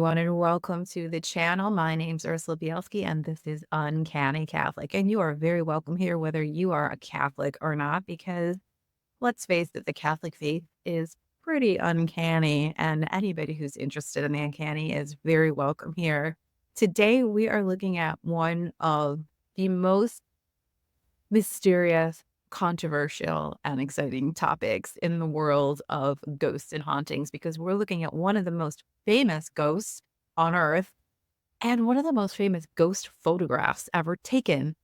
everyone, and welcome to the channel. My name's Ursula Bielski, and this is Uncanny Catholic. And you are very welcome here, whether you are a Catholic or not, because let's face it, the Catholic faith is pretty uncanny, and anybody who's interested in the uncanny is very welcome here. Today, we are looking at one of the most mysterious, controversial, and exciting topics in the world of ghosts and hauntings because we're looking at one of the most famous ghosts on Earth and one of the most famous ghost photographs ever taken.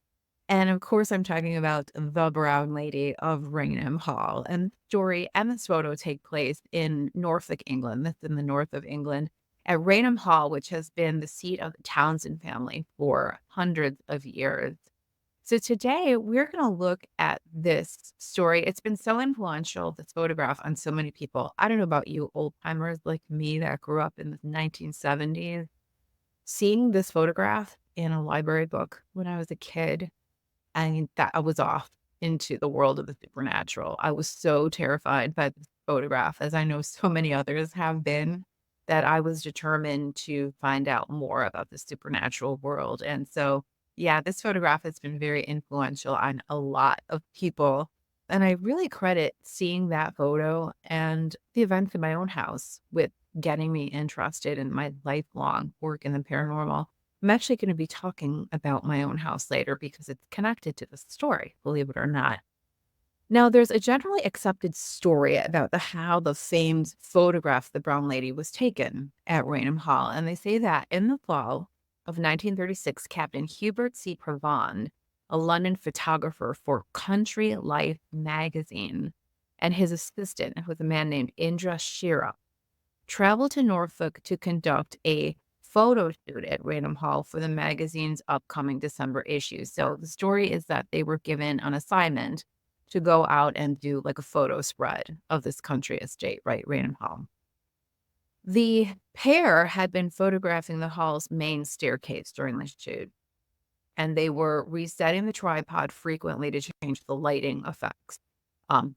And of course, I'm talking about the Brown Lady of Raynham Hall. And the story and this photo take place in Norfolk, England. That's in the north of England at Raynham Hall, which has been the seat of the Townsend family for hundreds of years. So today we're going to look at this story. It's been so influential, this photograph, on so many people. I don't know about you old timers like me that grew up in the 1970s. Seeing this photograph in a library book when I was a kid, that I was off into the world of the supernatural. I was so terrified by this photograph, as I know so many others have been, that I was determined to find out more about the supernatural world. And so, yeah, this photograph has been very influential on a lot of people. And I really credit seeing that photo and the events in my own house with getting me interested in my lifelong work in the paranormal. I'm actually going to be talking about my own house later because it's connected to the story, believe it or not. Now, there's a generally accepted story about how the famed photograph of the Brown Lady was taken at Raynham Hall, and they say that in the fall of 1936, Captain Hubert C. Provand, a London photographer for Country Life magazine, and his assistant, who was a man named Indra Shira, traveled to Norfolk to conduct a photo shoot at Rayhnam Hall for the magazine's upcoming December issue. So the story is that they were given an assignment to go out and do like a photo spread of this country estate, right? Rayhnam Hall. The pair had been photographing the hall's main staircase during the shoot, and they were resetting the tripod frequently to change the lighting effects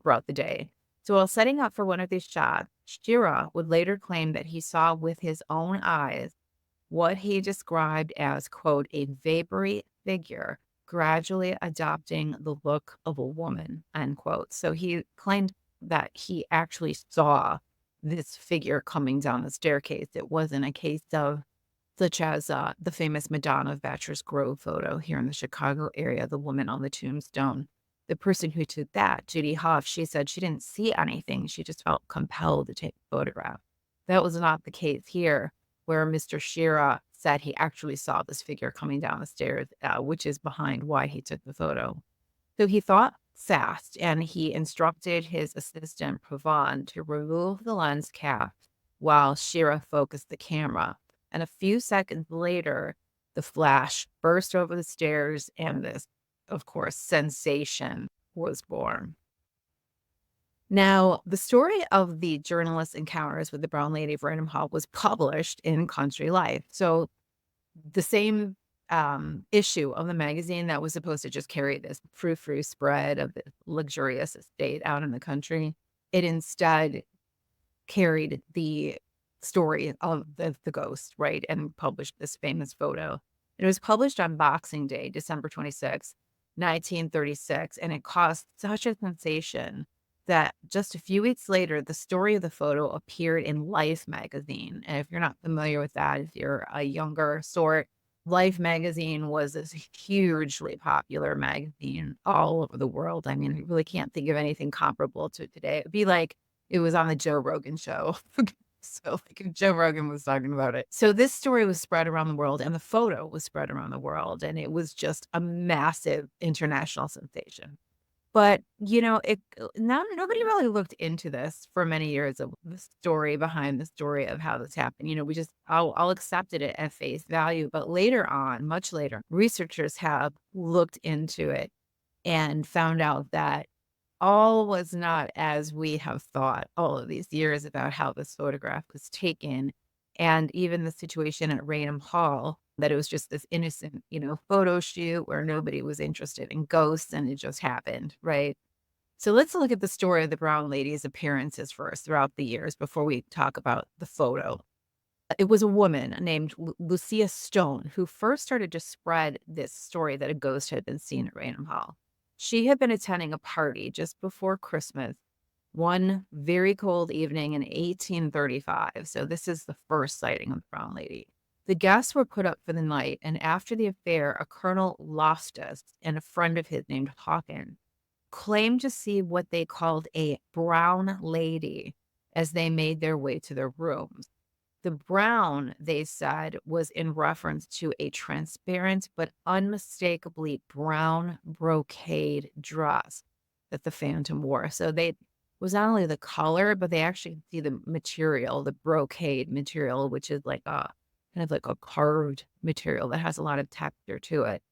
throughout the day. So while setting up for one of these shots, Shira would later claim that he saw with his own eyes what he described as, quote, a vapory figure gradually adopting the look of a woman, unquote. So he claimed that he actually saw this figure coming down the staircase. It wasn't a case of such as the famous Madonna of Bachelor's Grove photo here in the Chicago area, the woman on the tombstone. The person who took that, Judy Hoff, she said she didn't see anything. She just felt compelled to take a photograph. That was not the case here, where Mr. Shira said he actually saw this figure coming down the stairs, which is behind why he took the photo. So he thought fast and he instructed his assistant, Provand, to remove the lens cap while Shira focused the camera. And a few seconds later, the flash burst over the stairs and this, of course, sensation was born. Now, the story of the journalist's encounters with the Brown Lady of Raynham Hall was published in Country Life. So the same issue of the magazine that was supposed to just carry this frou-frou spread of the luxurious estate out in the country, it instead carried the story of the ghost, right, and published this famous photo. It was published on Boxing Day, December 26, 1936, and it caused such a sensation that just a few weeks later, the story of the photo appeared in Life magazine. And if you're not familiar with that, if you're a younger sort, Life magazine was this hugely popular magazine all over the world. I mean, I really can't think of anything comparable to it today. It'd be like it was on the Joe Rogan show. So like if Joe Rogan was talking about it. So this story was spread around the world and the photo was spread around the world. And it was just a massive international sensation. But, nobody really looked into this for many years of the story behind the story of how this happened. We just all accepted it at face value. But later on, much later, researchers have looked into it and found out that all was not as we have thought all of these years about how this photograph was taken. And even the situation at Raynham Hall, that it was just this innocent, photo shoot where nobody was interested in ghosts and it just happened, right? So let's look at the story of the Brown Lady's appearances first throughout the years before we talk about the photo. It was a woman named Lucia Stone who first started to spread this story that a ghost had been seen at Raynham Hall. She had been attending a party just before Christmas one very cold evening in 1835. So this is the first sighting of the Brown Lady. The guests were put up for the night, and after the affair, a Colonel Loftus and a friend of his named Hawkins claimed to see what they called a brown lady as they made their way to their rooms. The brown, they said, was in reference to a transparent but unmistakably brown brocade dress that the phantom wore. So they was not only the color, but they actually could see the material, the brocade material, which is like a kind of like a carved material that has a lot of texture to it.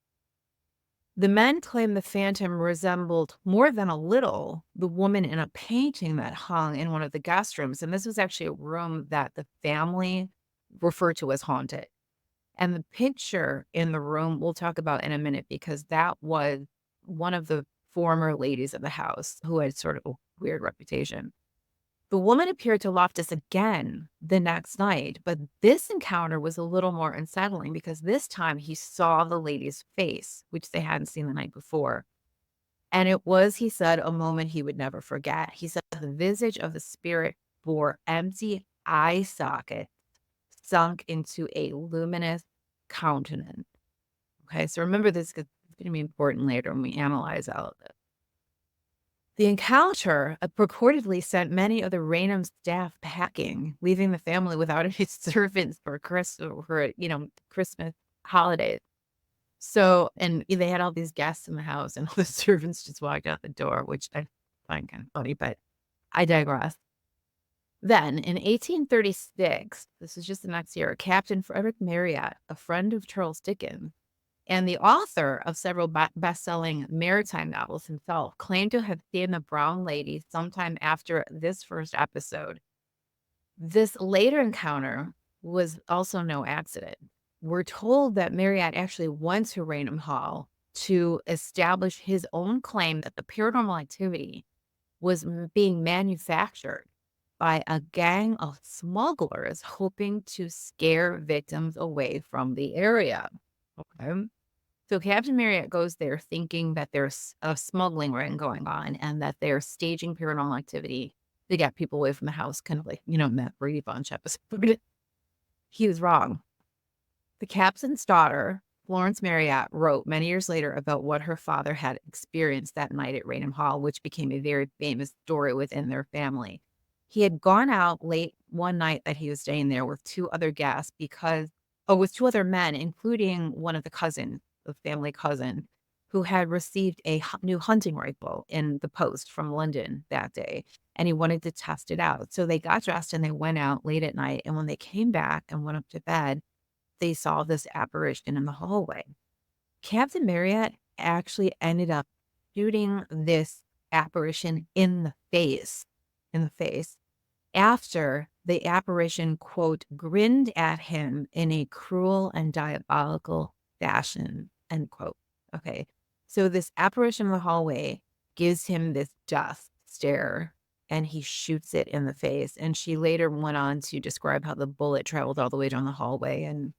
The men claim the phantom resembled more than a little the woman in a painting that hung in one of the guest rooms. And this was actually a room that the family referred to as haunted. And the picture in the room we'll talk about in a minute because that was one of the former ladies of the house who had sort of a weird reputation. The woman appeared to Loftus again the next night, but this encounter was a little more unsettling because this time he saw the lady's face, which they hadn't seen the night before. And it was, he said, a moment he would never forget. He said the visage of the spirit bore empty eye sockets sunk into a luminous countenance. Okay, so remember this because it's going to be important later when we analyze all of this. The encounter purportedly sent many of the Raynham staff packing, leaving the family without any servants for Christmas holidays. So, and they had all these guests in the house, and all the servants just walked out the door, which I find kind of funny, but I digress. Then, in 1836, this is just the next year, Captain Frederick Marryat, a friend of Charles Dickens, and the author of several best-selling maritime novels himself claimed to have seen the Brown Lady sometime after this first episode. This later encounter was also no accident. We're told that Marryat actually went to Rayhnam Hall to establish his own claim that the paranormal activity was being manufactured by a gang of smugglers hoping to scare victims away from the area. Okay. So Captain Marryat goes there thinking that there's a smuggling ring going on and that they're staging paranormal activity to get people away from the house, kind of like, Matt Brady Bunch episode. He was wrong. The captain's daughter, Florence Marryat, wrote many years later about what her father had experienced that night at Raynham Hall, which became a very famous story within their family. He had gone out late one night that he was staying there with two other guests with two other men, including one of the cousins, the family cousin, who had received a new hunting rifle in the post from London that day, and he wanted to test it out. So they got dressed and they went out late at night, and when they came back and went up to bed, they saw this apparition in the hallway. Captain Marryat actually ended up shooting this apparition in the face, after the apparition, quote, grinned at him in a cruel and diabolical fashion, end quote. Okay. So this apparition in the hallway gives him this death stare and he shoots it in the face. And she later went on to describe how the bullet traveled all the way down the hallway and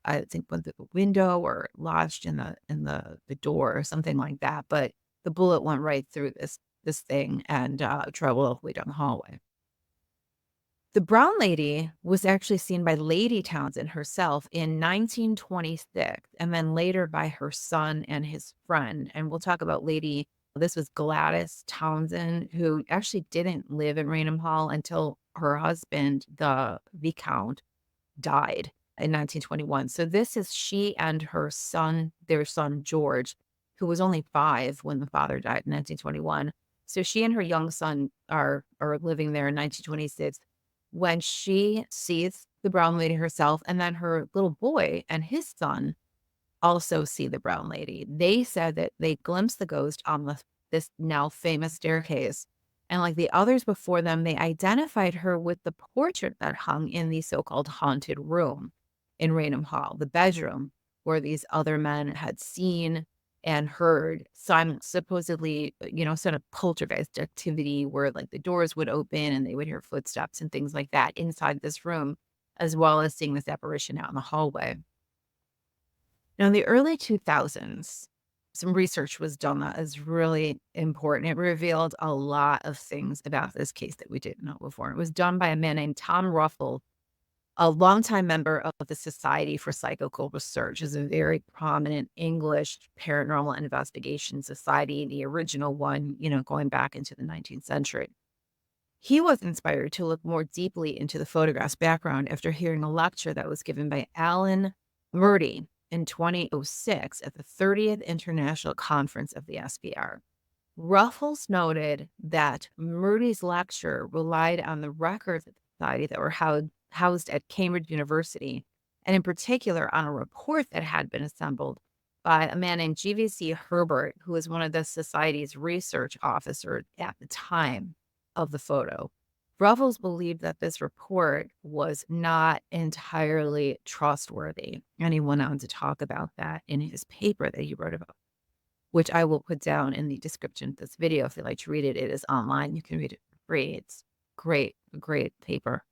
I think went through the window or lodged in the door or something like that. But the bullet went right through this thing and traveled all the way down the hallway. The Brown Lady was actually seen by Lady Townsend herself in 1926, and then later by her son and his friend. And we'll talk about this was Gladys Townsend, who actually didn't live in Raynham Hall until her husband, the Viscount, died in 1921. So this is she and her son, their son George, who was only 5 when the father died in 1921. So she and her young son are living there in 1926 when she sees the Brown Lady herself, and then her little boy and his son also see the Brown Lady. They said that they glimpsed the ghost on this now famous staircase. And like the others before them, they identified her with the portrait that hung in the so-called haunted room in Raynham Hall, the bedroom where these other men had seen and heard some supposedly, sort of poltergeist activity where like the doors would open and they would hear footsteps and things like that inside this room. as well as seeing this apparition out in the hallway. Now, in the early 2000s, some research was done that is really important. It revealed a lot of things about this case that we didn't know before. It was done by a man named Tom Ruffle, a longtime member of the Society for Psychical Research, is a very prominent English paranormal investigation society, the original one, going back into the 19th century. He was inspired to look more deeply into the photograph's background after hearing a lecture that was given by Alan Murdy in 2006 at the 30th International Conference of the SPR. Ruffles noted that Murdy's lecture relied on the records of the society that were housed at Cambridge University, and in particular on a report that had been assembled by a man named GVC Herbert, who was one of the society's research officers at the time of the photo. Ruffles believed that this report was not entirely trustworthy, and he went on to talk about that in his paper that he wrote about, which I will put down in the description of this video. If you'd like to read it, it is online. You can read it for free. It's great, a great paper.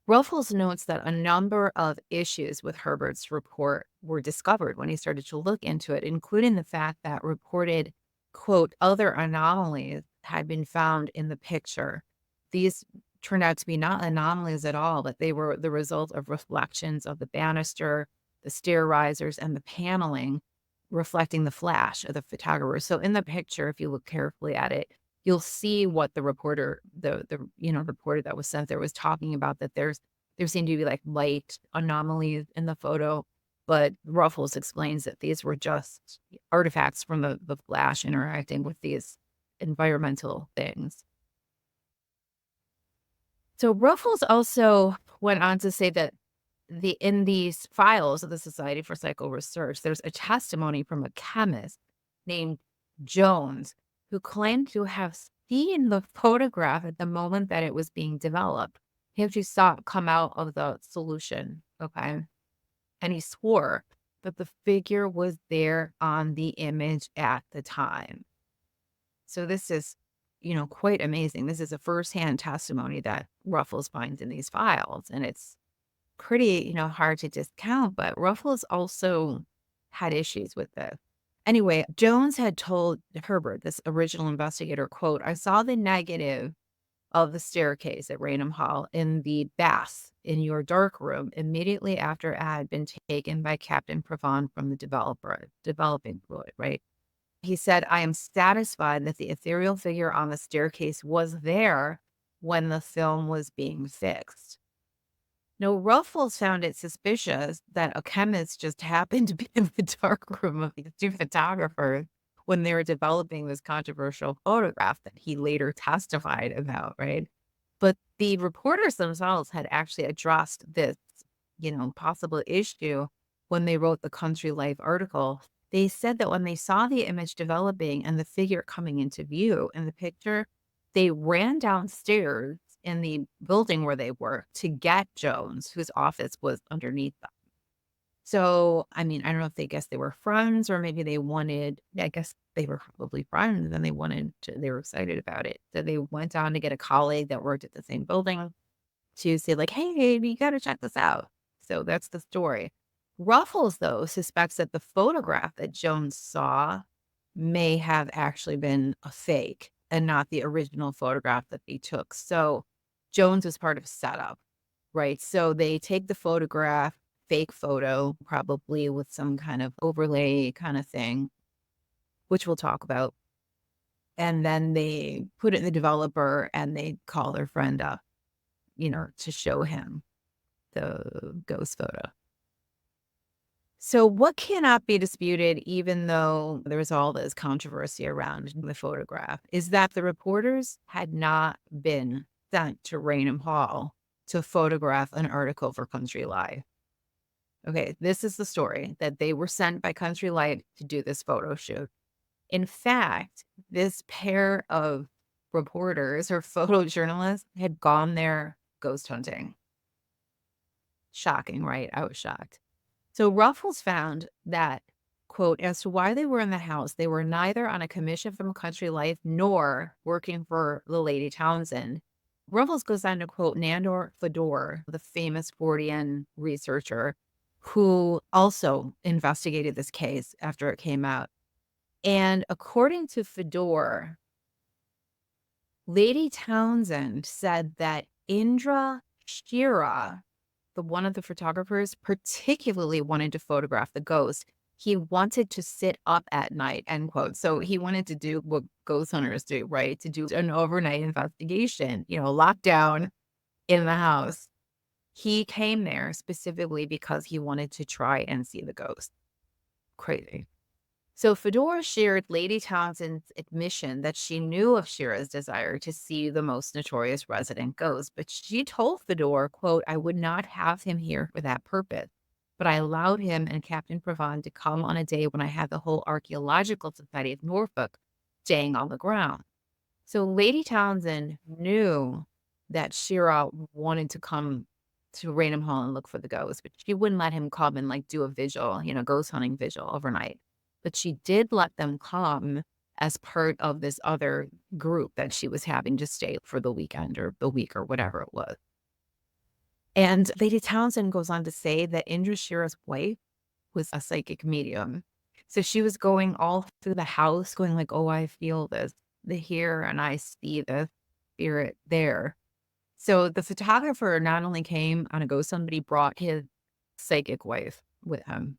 Ruffles notes that a number of issues with Herbert's report were discovered when he started to look into it, including the fact that reported, quote, other anomalies had been found in the picture. These turned out to be not anomalies at all, but they were the result of reflections of the banister, the stair risers, and the paneling reflecting the flash of the photographer. So in the picture, if you look carefully at it, you'll see what the reporter, the reporter that was sent there was talking about, that there seemed to be like light anomalies in the photo, but Ruffles explains that these were just artifacts from the flash interacting with these environmental things. So Ruffles also went on to say that in these files of the Society for Psychical Research, there's a testimony from a chemist named Jones who claimed to have seen the photograph at the moment that it was being developed. He actually saw it come out of the solution, okay? And he swore that the figure was there on the image at the time. So this is, quite amazing. This is a firsthand testimony that Ruffles finds in these files, and it's pretty, hard to discount, but Ruffles also had issues with this. Anyway, Jones had told Herbert, this original investigator, quote, I saw the negative of the staircase at Rayhnam Hall in the bath in your dark room immediately after it had been taken by Captain Provon from the developing fluid, right? He said, I am satisfied that the ethereal figure on the staircase was there when the film was being fixed. Now, Ruffles found it suspicious that a chemist just happened to be in the dark room of these two photographers when they were developing this controversial photograph that he later testified about, right? But the reporters themselves had actually addressed this, possible issue when they wrote the Country Life article. They said that when they saw the image developing and the figure coming into view in the picture, they ran downstairs in the building where they worked to get Jones, whose office was underneath them. So, I mean, I don't know if they guessed they were friends, or maybe I guess they were probably friends and they were excited about it. So they went on to get a colleague that worked at the same building to say like, hey, you got to check this out. So that's the story. Ruffles, though, suspects that the photograph that Jones saw may have actually been a fake and not the original photograph that they took. So Jones was part of setup, right? So they take the photograph, fake photo, probably with some kind of overlay kind of thing, which we'll talk about. And then they put it in the developer and they call their friend up, to show him the ghost photo. So what cannot be disputed, even though there was all this controversy around the photograph, is that the reporters had not been sent to Rayhnam Hall to photograph an article for Country Life. Okay, this is the story, that they were sent by Country Life to do this photo shoot. In fact, this pair of reporters or photojournalists had gone there ghost hunting. Shocking, right? I was shocked. So Ruffles found that, quote, as to why they were in the house, they were neither on a commission from Country Life nor working for the Lady Townsend. Ruffles goes on to quote Nandor Fedor, the famous Fortean researcher who also investigated this case after it came out. And according to Fedor, Lady Townsend said that Indra Shira, the one of the photographers, particularly wanted to photograph the ghost. He wanted to sit up at night, end quote. So he wanted to do what ghost hunters do, right? To do an overnight investigation, lockdown in the house. He came there specifically because he wanted to try and see the ghost. Crazy. So Fedora shared Lady Townsend's admission that she knew of Shira's desire to see the most notorious resident ghost, but she told Fedora, quote, "I would not have him here for that purpose, but I allowed him and Captain Provand to come on a day when I had the whole Archaeological Society of Norfolk staying on the ground." So Lady Townsend knew that Shira wanted to come to Raynham Hall and look for the ghost, but she wouldn't let him come and like do a vigil, ghost hunting vigil overnight. But she did let them come as part of this other group that she was having to stay for the weekend or the week or whatever it was. And Lady Townsend goes on to say that Indra Shira's wife was a psychic medium. So she was going all through the house, going like, "Oh, I feel this the here, and I see the spirit there." So the photographer not only came on a ghost hunt, but he brought his psychic wife with him.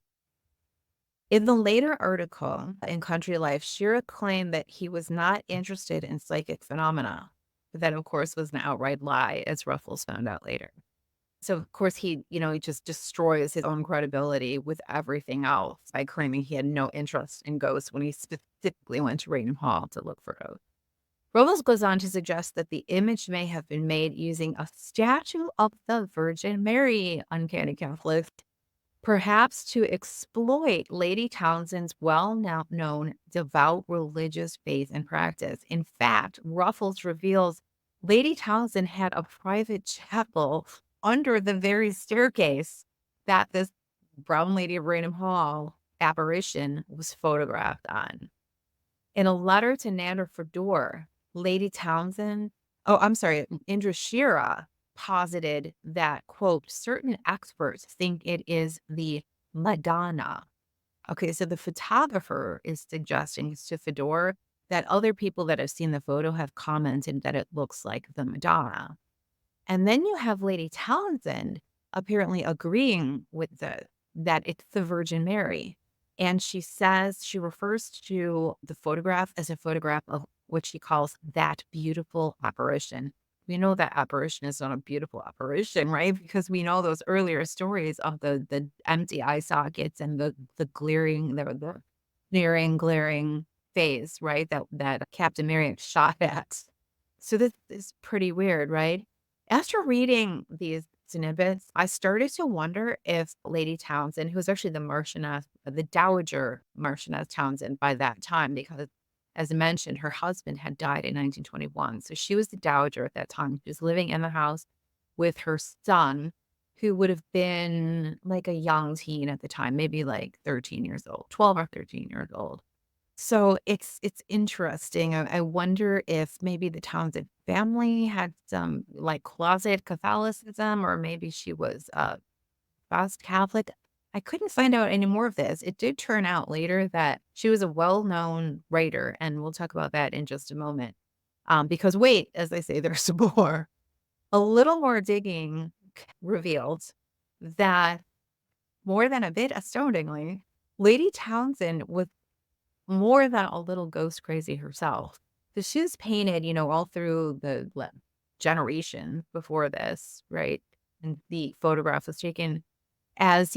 In the later article in Country Life, Shira claimed that he was not interested in psychic phenomena. But that, of course, was an outright lie, as Ruffles found out later. So, of course, he just destroys his own credibility with everything else by claiming he had no interest in ghosts when he specifically went to Rayhnam Hall to look for ghosts. Robles goes on to suggest that the image may have been made using a statue of the Virgin Mary, uncanny conflict, perhaps to exploit Lady Townsend's well-known devout religious faith and practice. In fact, Ruffles reveals Lady Townsend had a private chapel under the very staircase that this Brown Lady of Raynham Hall apparition was photographed on. In a letter to Nander Fedor, Lady Townsend, oh, I'm sorry, Indra Shira posited that, quote, "certain experts think it is the Madonna." Okay, so the photographer is suggesting to Fedor that other people that have seen the photo have commented that it looks like the Madonna. And then you have Lady Townsend apparently agreeing with that it's the Virgin Mary. And she says she refers to the photograph as a photograph of what she calls that beautiful apparition. We know that apparition is not a beautiful apparition, right? Because we know those earlier stories of the empty eye sockets and the glaring, the glaring, glaring face, right? That Captain Mary shot at. So this is pretty weird, right? After reading these snippets, I started to wonder if Lady Townsend, who was actually the Dowager Marchioness Townsend by that time, because as I mentioned, her husband had died in 1921. So she was the Dowager at that time. She was living in the house with her son, who would have been like a young teen at the time, maybe like 13 years old, 12 or 13 years old. So it's interesting. I wonder if maybe the Townsend family had some like closet Catholicism, or maybe she was fast Catholic. I couldn't find out any more of this. It did turn out later that she was a well-known writer, and we'll talk about that in just a moment. Because wait, as I say, there's more. A little more digging revealed that more than a bit astoundingly, Lady Townsend was more than a little ghost crazy herself. So she was painted, all through the generation before this, right? And the photograph was taken as,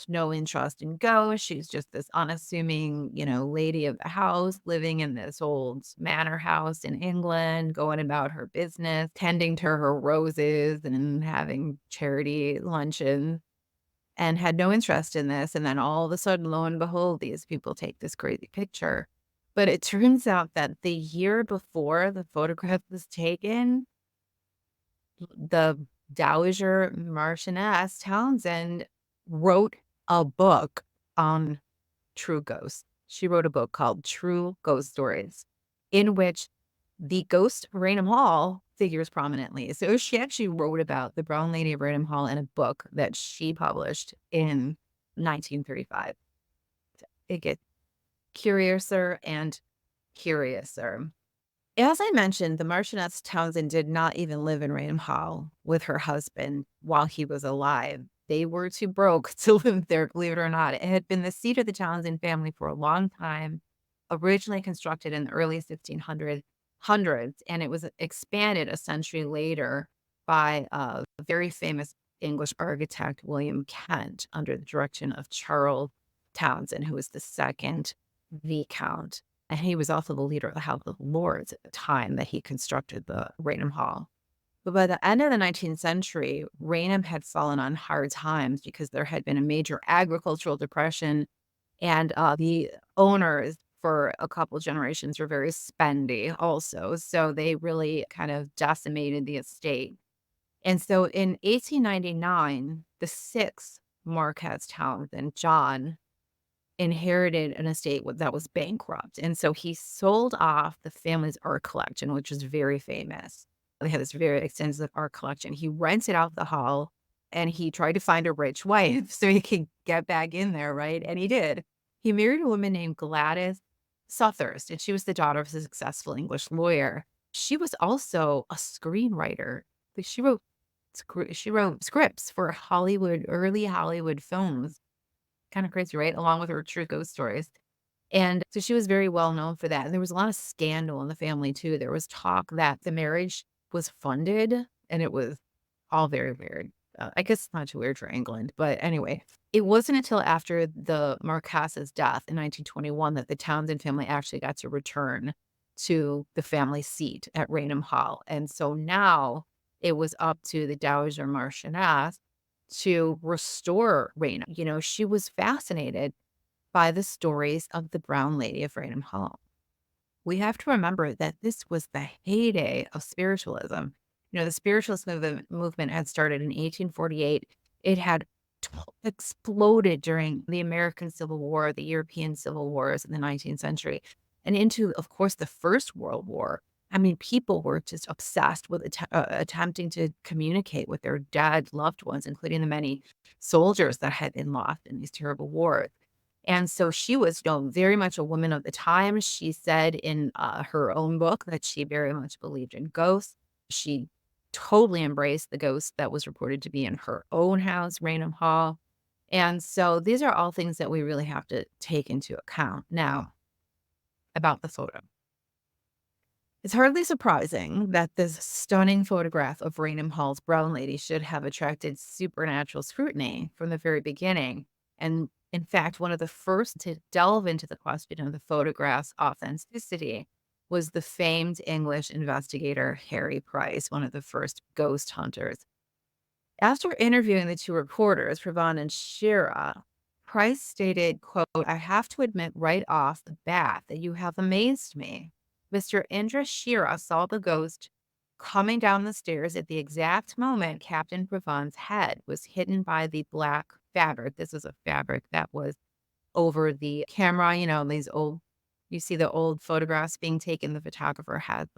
no interest in ghosts. She's just this unassuming, lady of the house living in this old manor house in England, going about her business, tending to her roses and having charity luncheons, and had no interest in this. And then all of a sudden, lo and behold, these people take this crazy picture. But it turns out that the year before the photograph was taken, the Dowager Marchioness Townsend wrote a book on true ghosts. She wrote a book called True Ghost Stories, in which the ghost of Raynham Hall figures prominently. So she actually wrote about the Brown Lady of Raynham Hall in a book that she published in 1935. It gets curiouser and curiouser. As I mentioned, the Marchioness Townsend did not even live in Raynham Hall with her husband while he was alive. They were too broke to live there, believe it or not. It had been the seat of the Townsend family for a long time, originally constructed in the early 1600s, and it was expanded a century later by a very famous English architect, William Kent, under the direction of Charles Townsend, who was the second Viscount. And he was also the leader of the House of Lords at the time that he constructed the Raynham Hall. But by the end of the 19th century, Raynham had fallen on hard times because there had been a major agricultural depression, and the owners for a couple generations were very spendy also. So they really kind of decimated the estate. And so in 1899, the sixth Marquess Townsend, John, inherited an estate that was bankrupt, and so he sold off the family's art collection, which was very famous. They had this very extensive art collection. He rented out the hall, and he tried to find a rich wife so he could get back in there, right? And he did. He married a woman named Gladys Suthurst, and she was the daughter of a successful English lawyer. She was also a screenwriter. Like, she wrote scripts for Hollywood, early Hollywood films. Kinda crazy, right? Along with her true ghost stories. And so she was very well known for that, and there was a lot of scandal in the family too. There was talk that the marriage was funded, and it was all very weird. I guess it's not too weird for England, but anyway. It wasn't until after the Marquess's death in 1921 that the Townsend family actually got to return to the family seat at Raynham Hall, and so now it was up to the Dowager Marchioness to restore Raynham. You know, she was fascinated by the stories of the Brown Lady of Raynham Hall. We have to remember that this was the heyday of spiritualism. You know, the spiritualist movement had started in 1848. It had exploded during the American Civil War, the European Civil Wars in the 19th century, and into, of course, the First World War. I mean, people were just obsessed with attempting to communicate with their dead loved ones, including the many soldiers that had been lost in these terrible wars. And so she was, you know, very much a woman of the time. She said in her own book that she very much believed in ghosts. She totally embraced the ghost that was reported to be in her own house, Raynham Hall. And so these are all things that we really have to take into account. Now, about the photo. It's hardly surprising that this stunning photograph of Raynham Hall's Brown Lady should have attracted supernatural scrutiny from the very beginning. And in fact, one of the first to delve into the question of the photograph's authenticity was the famed English investigator Harry Price, one of the first ghost hunters. After interviewing the two reporters, Pravon and Shira, Price stated, quote, "I have to admit right off the bat that you have amazed me. Mr. Indra Shira saw the ghost coming down the stairs at the exact moment Captain Pravon's head was hidden by the black fabric." This was a fabric that was over the camera, you know, these old, you see the old photographs being taken, the photographer had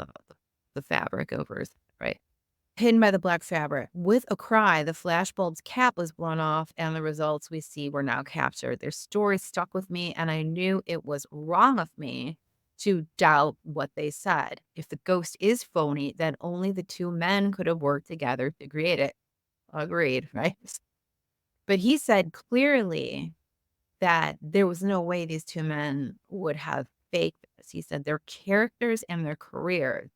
the fabric over his, right? Hidden by the black fabric. With a cry, the flashbulb's cap was blown off, and the results we see were now captured. Their story stuck with me, and I knew it was wrong of me to doubt what they said. If the ghost is phony, then only the two men could have worked together to create it. Agreed, right? But he said clearly that there was no way these two men would have faked this. He said their characters and their careers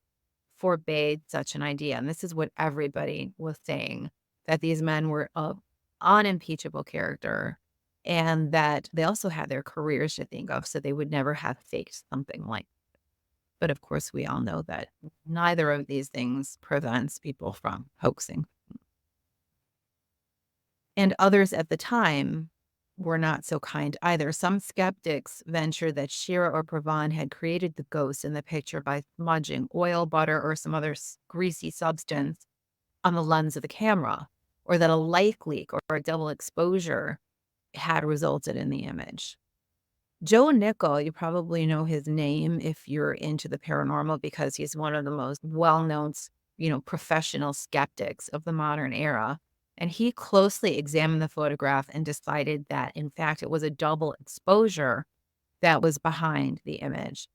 forbade such an idea. And this is what everybody was saying, that these men were of unimpeachable character and that they also had their careers to think of, so they would never have faked something like. But of course, we all know that neither of these things prevents people from hoaxing. And others at the time were not so kind either. Some skeptics ventured that Shira or Pravon had created the ghost in the picture by smudging oil, butter, or some other greasy substance on the lens of the camera, or that a light leak or a double exposure had resulted in the image. Joe Nickel, you probably know his name if you're into the paranormal because he's one of the most well-known, professional skeptics of the modern era. And he closely examined the photograph and decided that, in fact, it was a double exposure that was behind the image.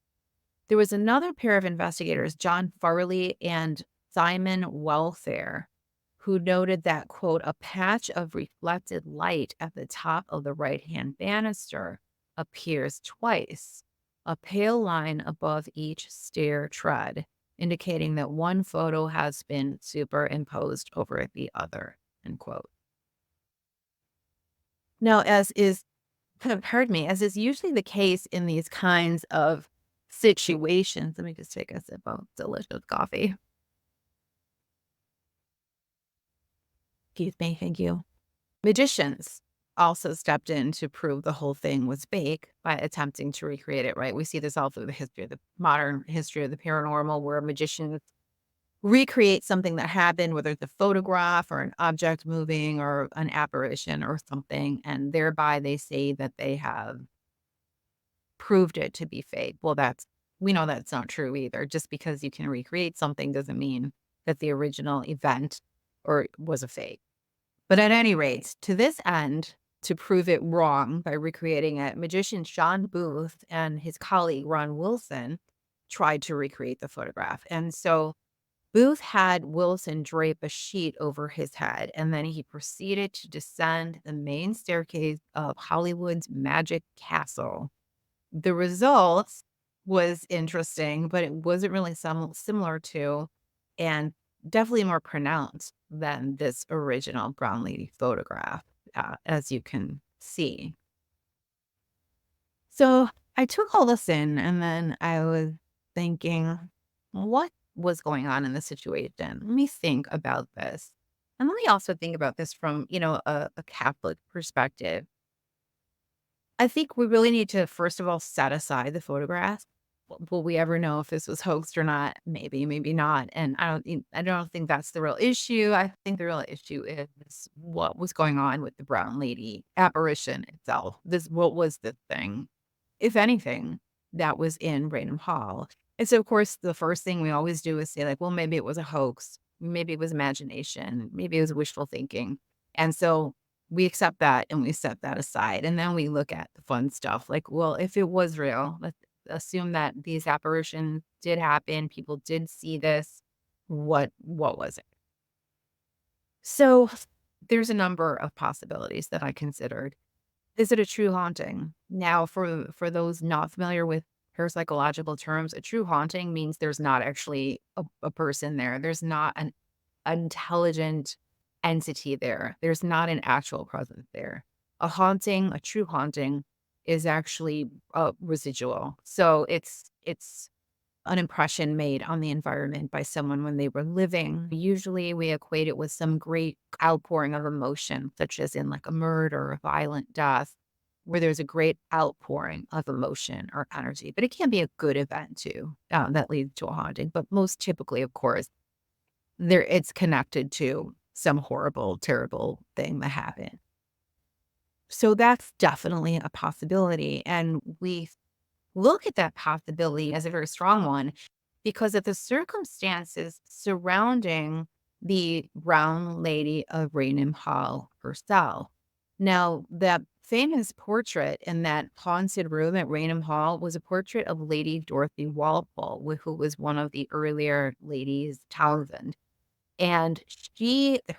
There was another pair of investigators, John Farley and Simon Welfare, who noted that, quote, a patch of reflected light at the top of the right hand banister appears twice, a pale line above each stair tread, indicating that one photo has been superimposed over the other, end quote. Now, pardon me, as is usually the case in these kinds of situations, let me just take a sip of delicious coffee. Excuse me, thank you. Magicians also stepped in to prove the whole thing was fake by attempting to recreate it, right? We see this all through the history of the modern history of the paranormal, where magicians recreate something that happened, whether it's a photograph or an object moving or an apparition or something, and thereby they say that they have proved it to be fake. Well, we know that's not true either. Just because you can recreate something doesn't mean that the original event or was a fake. But at any rate, to this end, to prove it wrong by recreating it, magician Sean Booth and his colleague Ron Wilson tried to recreate the photograph. And so Booth had Wilson drape a sheet over his head, and then he proceeded to descend the main staircase of Hollywood's Magic Castle. The results was interesting, but it wasn't really similar to and definitely more pronounced than this original brown lady photograph, as you can see. So I took all this in and then I was thinking, what was going on in the situation? Let me think about this. And let me also think about this from, a Catholic perspective. I think we really need to, first of all, set aside the photograph. Will we ever know if this was hoaxed or not? Maybe, maybe not. And I don't think that's the real issue. I think the real issue is what was going on with the brown lady apparition itself. What was the thing, if anything, that was in Raynham Hall? And so, of course, the first thing we always do is say, like, well, maybe it was a hoax. Maybe it was imagination. Maybe it was wishful thinking. And so we accept that and we set that aside. And then we look at the fun stuff like, well, if it was real, let's assume that these apparitions did happen. People did see this. What was it? So there's a number of possibilities that I considered. Is it a true haunting? Now, for those not familiar with parapsychological terms, a true haunting means there's not actually a person there. There's not an intelligent entity there. There's not an actual presence there. A haunting, a true haunting, is actually residual. So it's an impression made on the environment by someone when they were living. Usually we equate it with some great outpouring of emotion, such as in like a murder or a violent death, where there's a great outpouring of emotion or energy. But it can be a good event too, that leads to a haunting. But most typically, of course, it's connected to some horrible, terrible thing that happened. So that's definitely a possibility. And we look at that possibility as a very strong one because of the circumstances surrounding the brown lady of Raynham Hall herself. Now, that famous portrait in that haunted room at Raynham Hall was a portrait of Lady Dorothy Walpole, who was one of the earlier ladies Townsend. And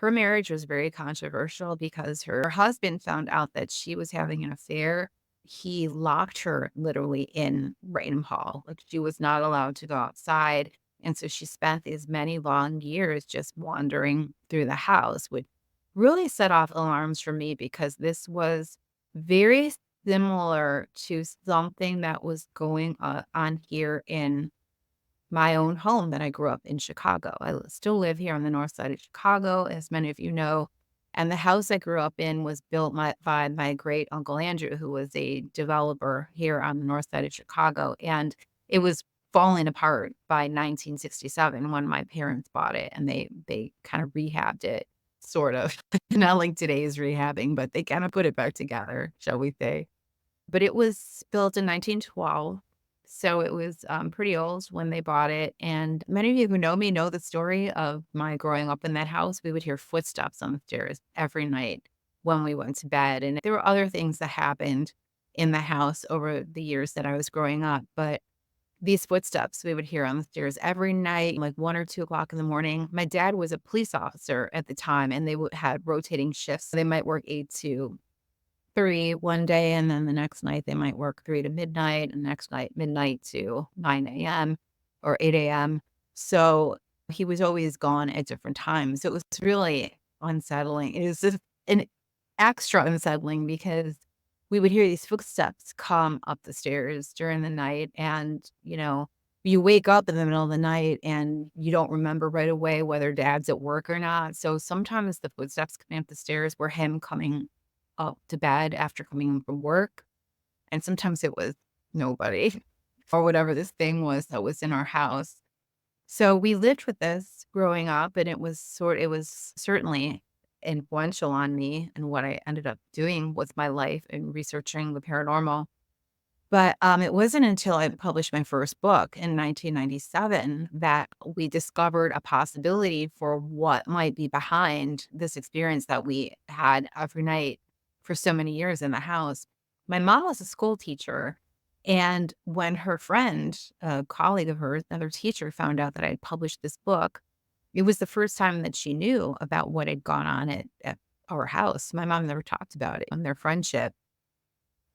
her marriage was very controversial because her husband found out that she was having an affair. He locked her literally in Raynham Hall. Like, she was not allowed to go outside. And so she spent these many long years just wandering through the house, which really set off alarms for me because this was very similar to something that was going on here in my own home that I grew up in Chicago. Still live here on the north side of Chicago, as many of you know. And the house I grew up in was built by my great uncle Andrew, who was a developer here on the north side of Chicago. And it was falling apart by 1967 when my parents bought it, and they kind of rehabbed it, sort of. Not like today's rehabbing, but they kind of put it back together, shall we say. but it was built in 1912. So it was pretty old when they bought it. And many of you who know me know the story of my growing up in that house. We would hear footsteps on the stairs every night when we went to bed. And there were other things that happened in the house over the years that I was growing up. But these footsteps we would hear on the stairs every night, like 1 or 2 o'clock in the morning. My dad was a police officer at the time, and they had rotating shifts. They might work 8 to 3 one day, and then the next night they might work 3 to midnight, and the next night midnight to 9 a.m. or 8 a.m. So he was always gone at different times. It was really unsettling. It was just an extra unsettling because we would hear these footsteps come up the stairs during the night, and you wake up in the middle of the night and you don't remember right away whether dad's at work or not. So sometimes the footsteps coming up the stairs were him coming up to bed after coming home from work, and sometimes it was nobody or whatever this thing was that was in our house. So we lived with this growing up, and it was certainly influential on me and what I ended up doing with my life and researching the paranormal. But, it wasn't until I published my first book in 1997 that we discovered a possibility for what might be behind this experience that we had every night for so many years in the house. My mom was a school teacher, and when her friend, a colleague of hers, another teacher, found out that I had published this book, it was the first time that she knew about what had gone on at our house. My mom never talked about it in their friendship.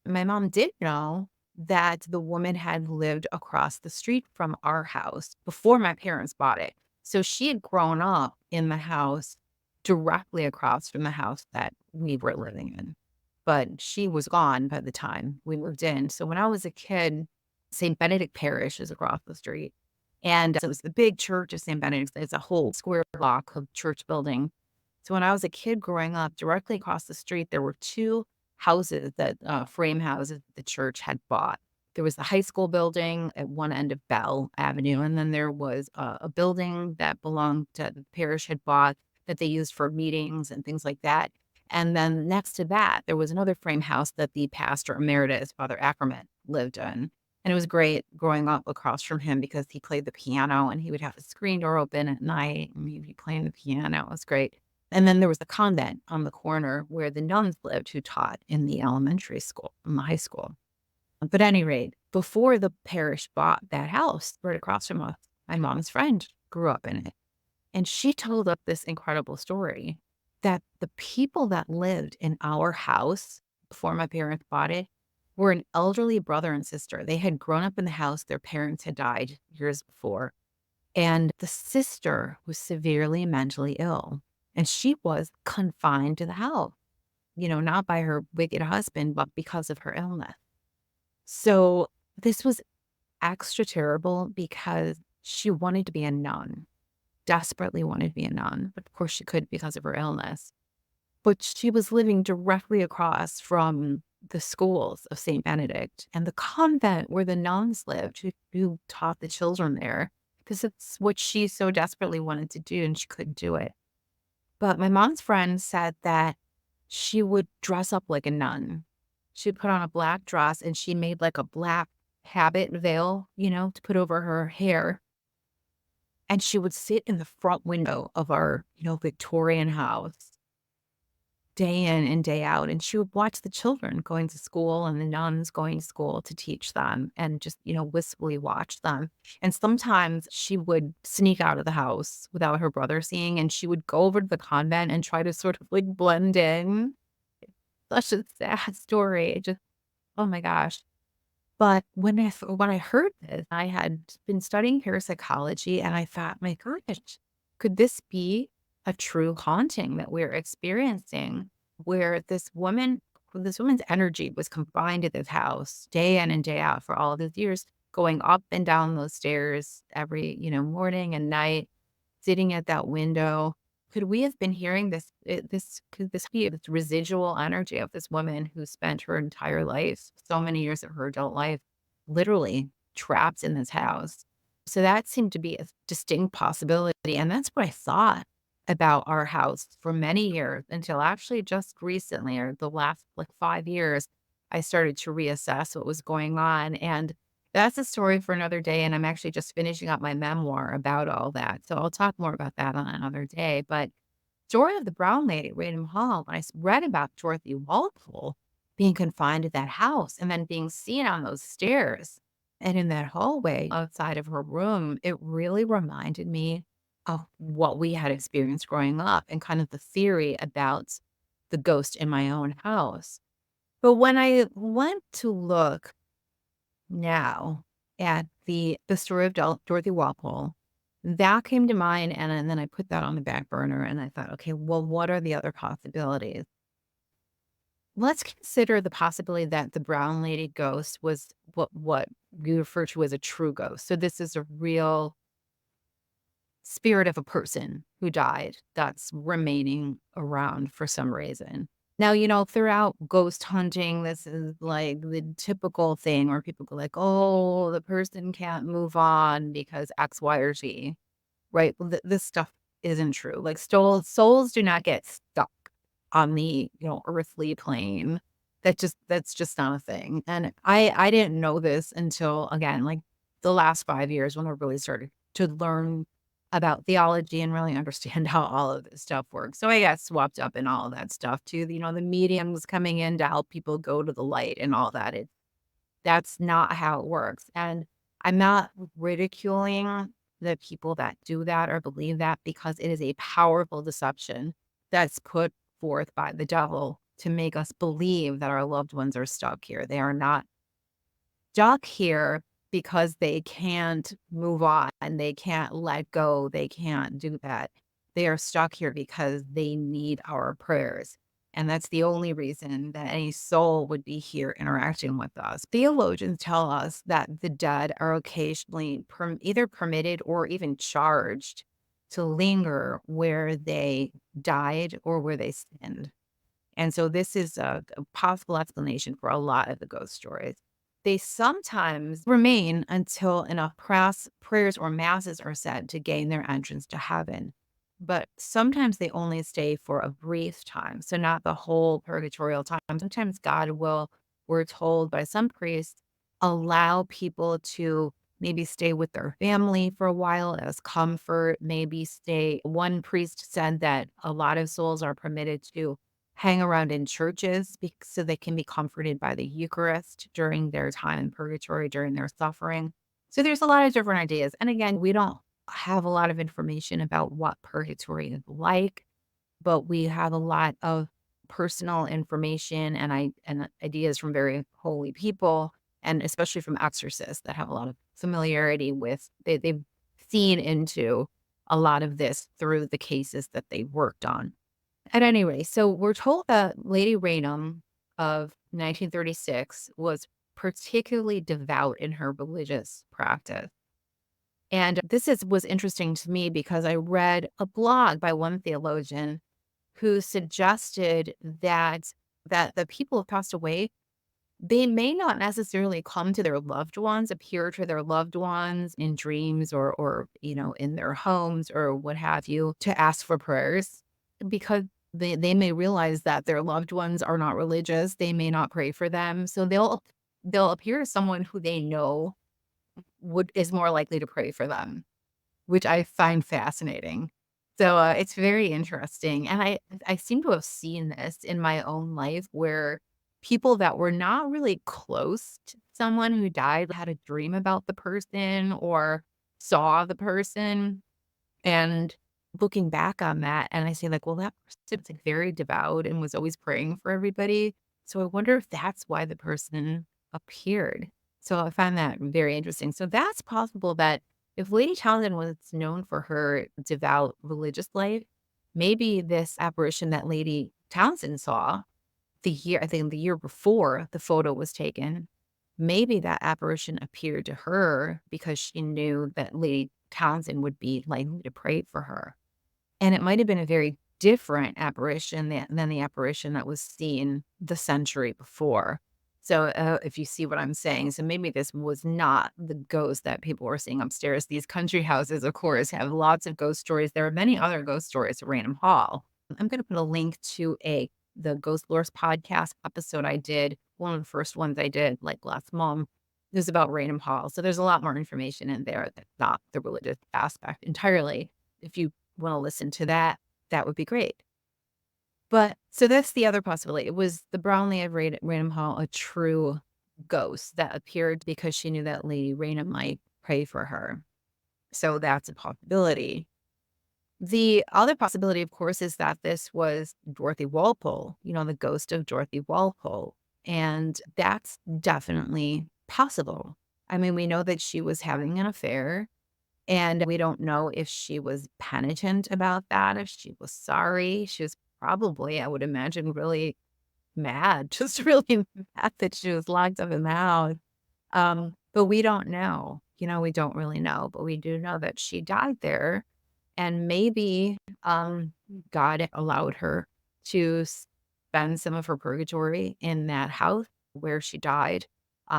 My mom did know that the woman had lived across the street from our house before my parents bought it. So she had grown up in the house directly across from the house that we were living in. But she was gone by the time we moved in. So when I was a kid, St. Benedict Parish is across the street. And so it was the big church of St. Benedict. It's a whole square block of church building. So when I was a kid growing up, directly across the street, there were two houses that frame houses the church had bought. There was the high school building at one end of Bell Avenue, and then there was a building that belonged to the parish had bought that they used for meetings and things like that. And then next to that, there was another frame house that the pastor emeritus, Father Ackerman, lived in. And it was great growing up across from him because he played the piano and he would have the screen door open at night and he'd be playing the piano. It was great. And then there was the convent on the corner where the nuns lived who taught in the elementary school, in the high school. But at any rate, before the parish bought that house right across from us, my mom's friend grew up in it. And she told us this incredible story that the people that lived in our house before my parents bought it were an elderly brother and sister. They had grown up in the house. Their parents had died years before. And the sister was severely mentally ill. And she was confined to the house, not by her wicked husband, but because of her illness. So this was extra terrible because she wanted to be a nun, desperately wanted to be a nun. But of course, she couldn't because of her illness. But she was living directly across from the schools of St. Benedict and the convent where the nuns lived who taught the children there because it's what she so desperately wanted to do and she couldn't do it. But my mom's friend said that she would dress up like a nun. She'd put on a black dress and she made like a black habit veil, to put over her hair. And she would sit in the front window of our, Victorian house day in and day out. And she would watch the children going to school and the nuns going to school to teach them and just, wistfully watch them. And sometimes she would sneak out of the house without her brother seeing, and she would go over to the convent and try to sort of like blend in. Such a sad story. It just, oh my gosh. But when I heard this, I had been studying parapsychology and I thought, my gosh, could this be a true haunting that we're experiencing where this woman's energy was confined to this house day in and day out for all of these years, going up and down those stairs every, morning and night, sitting at that window. Could we have been hearing could this be this residual energy of this woman who spent her entire life, so many years of her adult life, literally trapped in this house? So that seemed to be a distinct possibility. And that's what I thought about our house for many years until actually just recently, or the last like 5 years, I started to reassess what was going on. And that's a story for another day. And I'm actually just finishing up my memoir about all that. So I'll talk more about that on another day. But story of the Brown Lady at Rayhnam Hall, when I read about Dorothy Walpole being confined to that house and then being seen on those stairs and in that hallway outside of her room, it really reminded me of what we had experienced growing up and kind of the theory about the ghost in my own house. But when I went to look now at the story of Dorothy Walpole, that came to mind, and then I put that on the back burner, and I thought, "Okay, well, what are the other possibilities?" Let's consider the possibility that the brown lady ghost was what we refer to as a true ghost. So this is a real spirit of a person who died that's remaining around for some reason. Now, throughout ghost hunting, this is like the typical thing where people go like, "Oh, the person can't move on because X, Y, or Z." Right? Well, this stuff isn't true. Like, souls do not get stuck on the, earthly plane. That's just not a thing, and I didn't know this until, again, like, the last 5 years when I really started to learn about theology and really understand how all of this stuff works. So I got swept up in all of that stuff too, the mediums coming in to help people go to the light and all that. That's not how it works, and I'm not ridiculing the people that do that or believe that because it is a powerful deception that's put forth by the devil to make us believe that our loved ones are stuck here. They are not stuck here because they can't move on, they can't let go, they can't do that. They are stuck here because they need our prayers. And that's the only reason that any soul would be here interacting with us. Theologians tell us that the dead are occasionally either permitted or even charged to linger where they died or where they sinned. And so this is a possible explanation for a lot of the ghost stories. They sometimes remain until enough prayers or masses are said to gain their entrance to heaven. But sometimes they only stay for a brief time. So not the whole purgatorial time. Sometimes God will, we're told by some priests, allow people to maybe stay with their family for a while as comfort, maybe stay. One priest said that a lot of souls are permitted to hang around in churches so they can be comforted by the Eucharist during their time in purgatory, during their suffering. So there's a lot of different ideas. And again, we don't have a lot of information about what purgatory is like, but we have a lot of personal information and ideas from very holy people, and especially from exorcists that have a lot of familiarity with. They've seen into a lot of this through the cases that they worked on. At any rate, so we're told that Lady Raynham of 1936 was particularly devout in her religious practice. And this was interesting to me because I read a blog by one theologian who suggested that the people who passed away, they may not necessarily come to their loved ones, appear to their loved ones in dreams or in their homes or what have you to ask for prayers because they may realize that their loved ones are not religious. They may not pray for them. So they'll appear to someone who they know would is more likely to pray for them, which I find fascinating. So, it's very interesting, and I seem to have seen this in my own life where people that were not really close to someone who died had a dream about the person or saw the person, and looking back on that, and I say like, "Well, that person's, like, very devout and was always praying for everybody, so I wonder if that's why the person appeared." So I find that very interesting. So that's possible that if Lady Townsend was known for her devout religious life, maybe this apparition that Lady Townsend saw I think the year before the photo was taken, maybe that apparition appeared to her because she knew that Lady Townsend would be likely to pray for her. And it might have been a very different apparition than the apparition that was seen the century before. So, if you see what I'm saying, so maybe this was not the ghost that people were seeing upstairs. These country houses, of course, have lots of ghost stories. There are many other ghost stories at Rayhnam Hall. I'm going to put a link to the Ghost Lores podcast episode I did one of the first ones I did, like, last month. It was about Rayhnam Hall, so there's a lot more information in there that's not the religious aspect entirely. If you wanna listen to that, that would be great. But so that's the other possibility. Was the brown lady of Raynham Hall a true ghost that appeared because she knew that Lady Raynham might pray for her? So that's a possibility. The other possibility, of course, is that this was Dorothy Walpole, the ghost of Dorothy Walpole. And that's definitely possible. I mean, we know that she was having an affair, and we don't know if she was penitent about that, if she was sorry. She was probably, I would imagine, really mad, just really mad that she was locked up in the house. But we don't know. We don't really know, but we do know that she died there. And maybe God allowed her to spend some of her purgatory in that house where she died.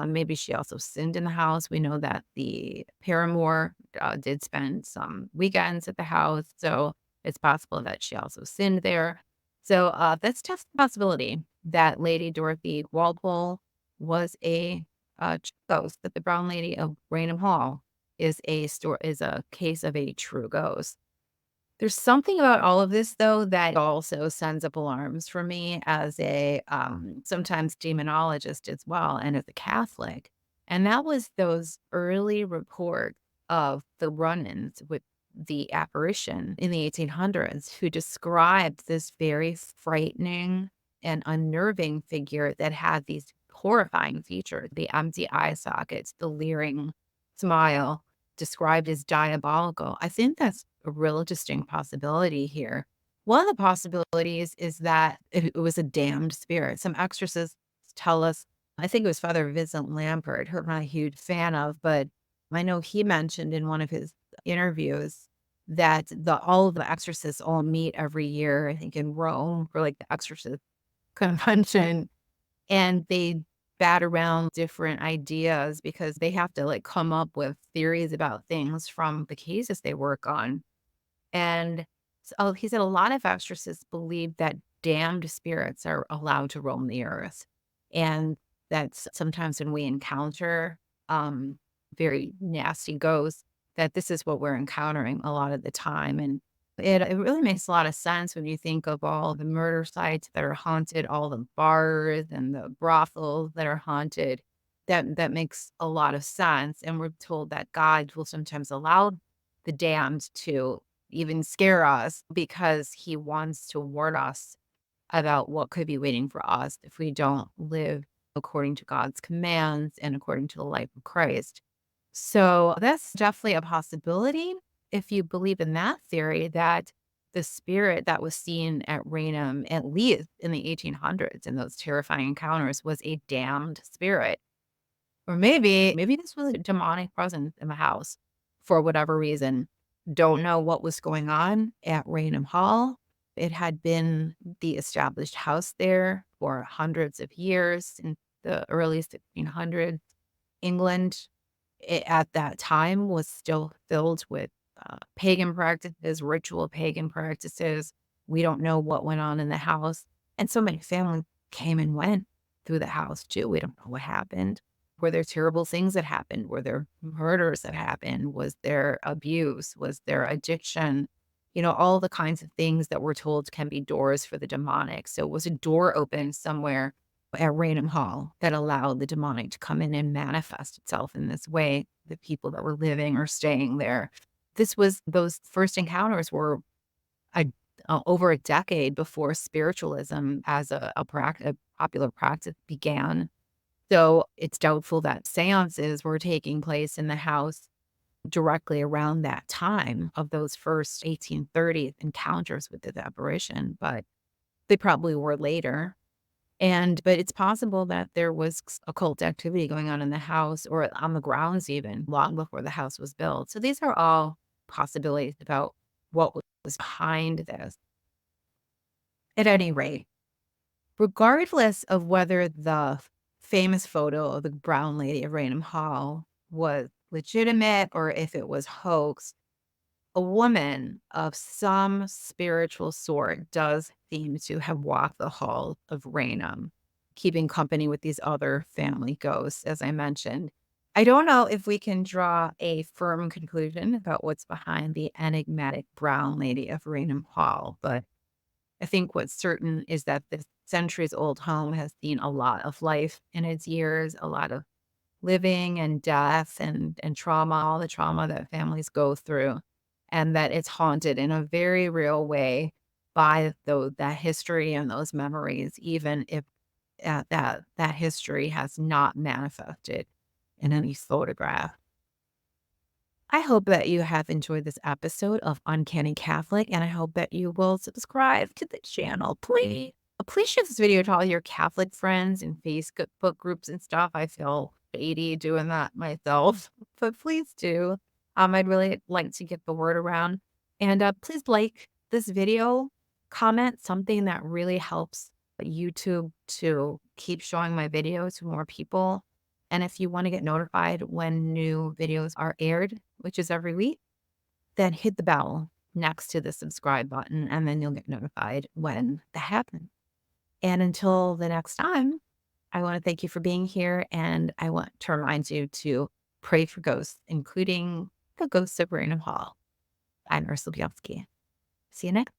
Maybe she also sinned in the house. We know that the paramour did spend some weekends at the house. So it's possible that she also sinned there. So that's just a possibility that Lady Dorothy Walpole was a ghost, that the Brown Lady of Raynham Hall is a case of a true ghost. There's something about all of this, though, that also sends up alarms for me as a, sometimes demonologist as well, and as a Catholic, and that was those early reports of the run-ins with the apparition in the 1800s, who described this very frightening and unnerving figure that had these horrifying features, the empty eye sockets, the leering smile, described as diabolical. I think that's a real interesting possibility here. One of the possibilities is that it was a damned spirit. Some exorcists tell us, I think it was Father Vincent Lampert, who I'm not a huge fan of, but I know he mentioned in one of his interviews that all of the exorcists all meet every year, I think in Rome for like the exorcist convention, and they bat around different ideas because they have to like come up with theories about things from the cases they work on. And so he said a lot of exorcists believe that damned spirits are allowed to roam the earth. And that's sometimes when we encounter very nasty ghosts, that this is what we're encountering a lot of the time. And it really makes a lot of sense when you think of all the murder sites that are haunted, all the bars and the brothels that are haunted. That makes a lot of sense. And we're told that God will sometimes allow the damned to even scare us because he wants to warn us about what could be waiting for us if we don't live according to God's commands and according to the life of Christ. So that's definitely a possibility if you believe in that theory that the spirit that was seen at Raynham, at least in the 1800s, in those terrifying encounters, was a damned spirit. Or maybe this was a demonic presence in the house for whatever reason. Don't know what was going on at Raynham Hall. It had been the established house there for hundreds of years in the early 1600s. England at that time was still filled with pagan practices, ritual pagan practices. We don't know what went on in the house. And so many families came and went through the house too. We don't know what happened. Were there terrible things that happened? Were there murders that happened? Was there abuse? Was there addiction? All the kinds of things that we're told can be doors for the demonic. So was a door open somewhere at Raynham Hall that allowed the demonic to come in and manifest itself in this way, the people that were living or staying there. Those first encounters were a, over a decade before spiritualism as a popular practice began. So it's doubtful that seances were taking place in the house directly around that time of those first 1830s encounters with the apparition, but they probably were later. But it's possible that there was occult activity going on in the house or on the grounds even long before the house was built. So these are all possibilities about what was behind this. At any rate, regardless of whether the famous photo of the brown lady of Raynham Hall was legitimate or if it was hoax, a woman of some spiritual sort does seem to have walked the halls of Raynham. keeping company with these other family ghosts, as I mentioned. I don't know if we can draw a firm conclusion about what's behind the enigmatic brown lady of Raynham Hall, but I think what's certain is that this centuries old home has seen a lot of life in its years, a lot of living and death and trauma, all the trauma that families go through, and that it's haunted in a very real way by that history and those memories, even if that history has not manifested in any photograph. I hope that you have enjoyed this episode of Uncanny Catholic, and I hope that you will subscribe to the channel. Please share this video to all your Catholic friends and Facebook groups and stuff. I feel shady doing that myself, but please do. I'd really like to get the word around. And please like this video, comment something that really helps YouTube to keep showing my videos to more people. And if you want to get notified when new videos are aired, which is every week, then hit the bell next to the subscribe button, and then you'll get notified when that happens. And until the next time, I want to thank you for being here, and I want to remind you to pray for ghosts, including the ghosts of Rayhnam Hall. I'm Ursula Bielski. See you next.